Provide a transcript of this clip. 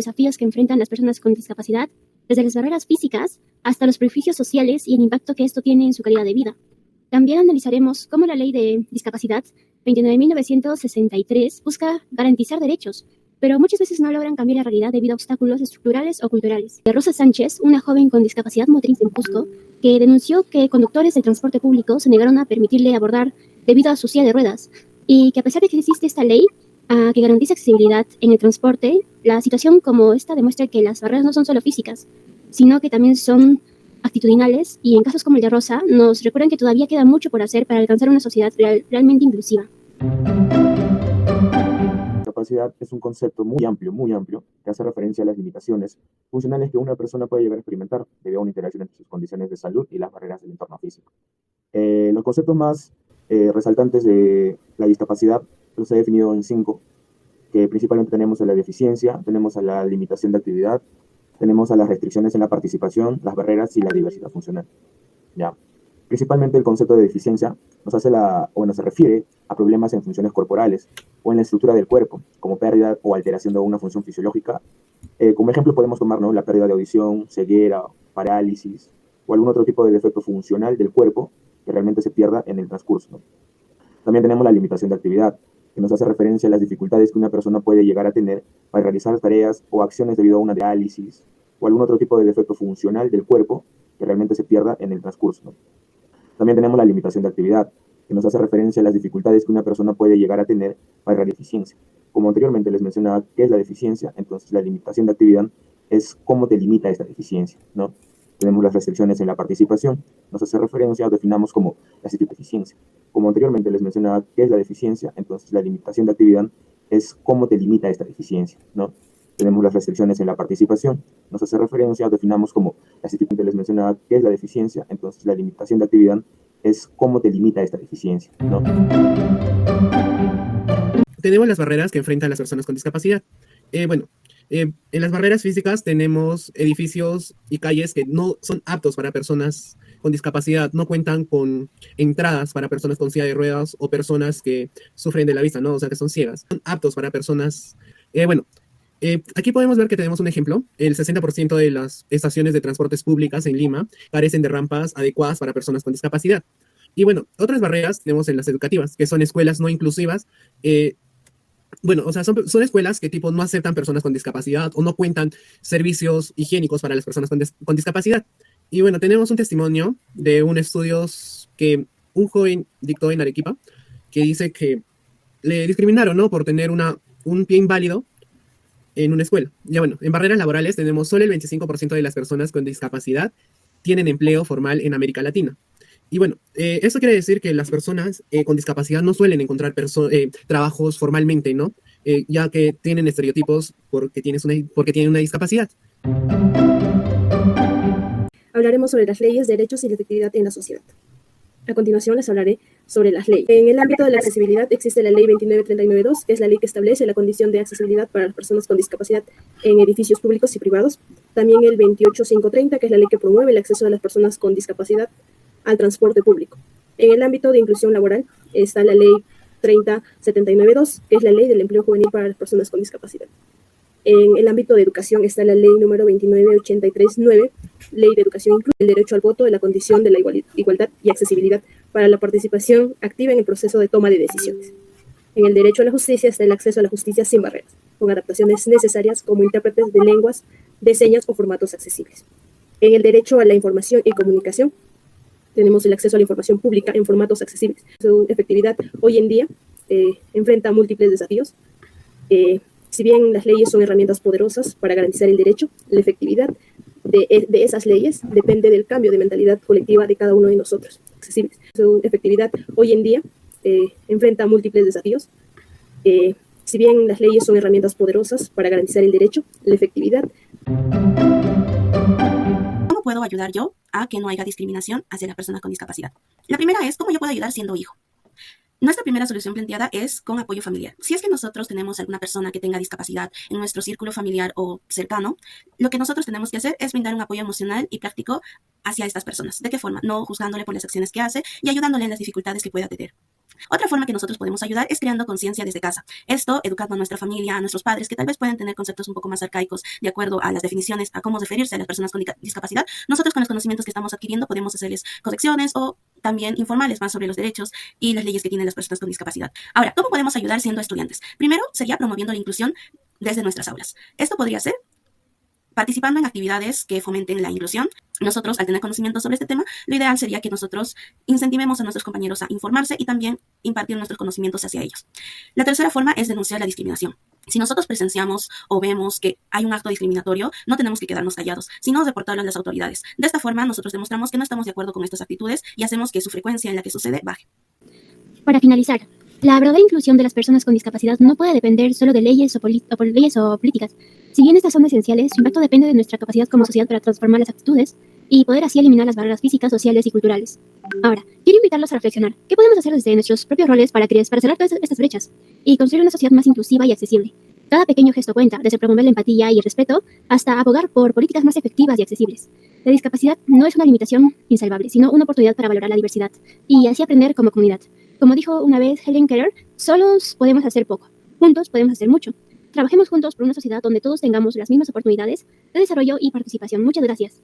desafíos que enfrentan las personas con discapacidad, desde las barreras físicas hasta los prejuicios sociales y el impacto que esto tiene en su calidad de vida. También analizaremos cómo la Ley de Discapacidad 29.963 busca garantizar derechos, pero muchas veces no logran cambiar la realidad debido a obstáculos estructurales o culturales. Rosa Sánchez, una joven con discapacidad motriz en Cusco, que denunció que conductores del transporte público se negaron a permitirle abordar debido a su silla de ruedas, y que a pesar de que existe esta ley que garantiza accesibilidad en el transporte, la situación como esta demuestra que las barreras no son solo físicas, sino que también son actitudinales, y en casos como el de Rosa nos recuerdan que todavía queda mucho por hacer para alcanzar una sociedad realmente inclusiva. Discapacidad es un concepto muy amplio, que hace referencia a las limitaciones funcionales que una persona puede llegar a experimentar debido a una interacción entre sus condiciones de salud y las barreras del entorno físico. Los conceptos más resaltantes de la discapacidad los he definido en 5, que principalmente tenemos a la deficiencia, tenemos a la limitación de actividad, tenemos a las restricciones en la participación, las barreras y la diversidad funcional. ¿Ya? Principalmente el concepto de deficiencia se refiere a problemas en funciones corporales o en la estructura del cuerpo, como pérdida o alteración de una función fisiológica. Como ejemplo podemos tomar, ¿no?, la pérdida de audición, ceguera, parálisis o algún otro tipo de defecto funcional del cuerpo que realmente se pierda en el transcurso, ¿no? También tenemos la limitación de actividad, que nos hace referencia a las dificultades que una persona puede llegar a tener para realizar tareas o acciones debido a una diálisis o algún otro tipo de defecto funcional del cuerpo que realmente se pierda en el transcurso, ¿no? También tenemos la limitación de actividad, que nos hace referencia a las dificultades que una persona puede llegar a tener para realizar deficiencia. Como anteriormente les mencionaba qué es la deficiencia, entonces la limitación de actividad es cómo te limita esta deficiencia, ¿no? Tenemos las restricciones en la participación, nos hace referencia o definamos como la deficiencia. Como anteriormente les mencionaba qué es la deficiencia, entonces la limitación de actividad es cómo te limita esta deficiencia, ¿no? Tenemos las restricciones en la participación, nos hace referencia o definamos como la deficiencia. Les mencionaba qué es la deficiencia, entonces la limitación de actividad es cómo te limita esta deficiencia, ¿no? Tenemos las barreras que enfrentan las personas con discapacidad. En las barreras físicas tenemos edificios y calles que no son aptos para personas con discapacidad, no cuentan con entradas para personas con silla de ruedas o personas que sufren de la vista, ¿no? O sea, que son ciegas. Son aptos para personas... Aquí podemos ver que tenemos un ejemplo. El 60% de las estaciones de transportes públicas en Lima carecen de rampas adecuadas para personas con discapacidad. Y bueno, otras barreras tenemos en las educativas, que son escuelas no inclusivas. Son escuelas que tipo no aceptan personas con discapacidad o no cuentan servicios higiénicos para las personas con discapacidad. Y bueno, tenemos un testimonio de un estudio que un joven dictó en Arequipa, que dice que le discriminaron, ¿no?, por tener un pie inválido en una escuela. Ya bueno, en barreras laborales tenemos solo el 25% de las personas con discapacidad tienen empleo formal en América Latina. Y bueno, eso quiere decir que las personas con discapacidad no suelen encontrar trabajos formalmente, ¿no? Ya que tienen estereotipos porque tienen una discapacidad. Hablaremos sobre las leyes, derechos y la efectividad en la sociedad. A continuación les hablaré sobre las leyes. En el ámbito de la accesibilidad existe la Ley 29.392, que es la ley que establece la condición de accesibilidad para las personas con discapacidad en edificios públicos y privados. También el 28.530, que es la ley que promueve el acceso de las personas con discapacidad al transporte público. En el ámbito de inclusión laboral está la Ley 30.79.2, que es la ley del empleo juvenil para las personas con discapacidad. En el ámbito de educación está la ley número 29.83.9, Ley de Educación Inclusiva, el derecho al voto, de la condición de la igualdad y accesibilidad para la participación activa en el proceso de toma de decisiones. En el derecho a la justicia está el acceso a la justicia sin barreras, con adaptaciones necesarias como intérpretes de lenguas, de señas o formatos accesibles. En el derecho a la información y comunicación tenemos el acceso a la información pública en formatos accesibles. Su efectividad hoy en día enfrenta múltiples desafíos. Si bien las leyes son herramientas poderosas para garantizar el derecho, la efectividad de esas leyes depende del cambio de mentalidad colectiva de cada uno de nosotros. Accesibles. Su efectividad hoy en día enfrenta múltiples desafíos. Si bien las leyes son herramientas poderosas para garantizar el derecho, la efectividad... ¿Cómo puedo ayudar yo a que no haya discriminación hacia las personas con discapacidad? La primera es, ¿cómo yo puedo ayudar siendo hijo? Nuestra primera solución planteada es con apoyo familiar. Si es que nosotros tenemos alguna persona que tenga discapacidad en nuestro círculo familiar o cercano, lo que nosotros tenemos que hacer es brindar un apoyo emocional y práctico hacia estas personas. ¿De qué forma? No juzgándole por las acciones que hace y ayudándole en las dificultades que pueda tener. Otra forma que nosotros podemos ayudar es creando conciencia desde casa. Esto, educando a nuestra familia, a nuestros padres, que tal vez pueden tener conceptos un poco más arcaicos de acuerdo a las definiciones, a cómo referirse a las personas con discapacidad. Nosotros, con los conocimientos que estamos adquiriendo, podemos hacerles correcciones o también informarles más sobre los derechos y las leyes que tienen las personas con discapacidad. Ahora, ¿cómo podemos ayudar siendo estudiantes? Primero, sería promoviendo la inclusión desde nuestras aulas. Esto podría ser participando en actividades que fomenten la inclusión. Nosotros, al tener conocimiento sobre este tema, lo ideal sería que nosotros incentivemos a nuestros compañeros a informarse y también impartir nuestros conocimientos hacia ellos. La tercera forma es denunciar la discriminación. Si nosotros presenciamos o vemos que hay un acto discriminatorio, no tenemos que quedarnos callados, sino reportarlo a las autoridades. De esta forma, nosotros demostramos que no estamos de acuerdo con estas actitudes y hacemos que su frecuencia en la que sucede baje. Para finalizar, la verdadera inclusión de las personas con discapacidad no puede depender solo de leyes o políticas. Si bien estas son esenciales, su impacto depende de nuestra capacidad como sociedad para transformar las actitudes y poder así eliminar las barreras físicas, sociales y culturales. Ahora, quiero invitarlos a reflexionar. ¿Qué podemos hacer desde nuestros propios roles para cerrar todas estas brechas y construir una sociedad más inclusiva y accesible? Cada pequeño gesto cuenta, desde promover la empatía y el respeto hasta abogar por políticas más efectivas y accesibles. La discapacidad no es una limitación insalvable, sino una oportunidad para valorar la diversidad y así aprender como comunidad. Como dijo una vez Helen Keller, solos podemos hacer poco, juntos podemos hacer mucho. Trabajemos juntos por una sociedad donde todos tengamos las mismas oportunidades de desarrollo y participación. Muchas gracias.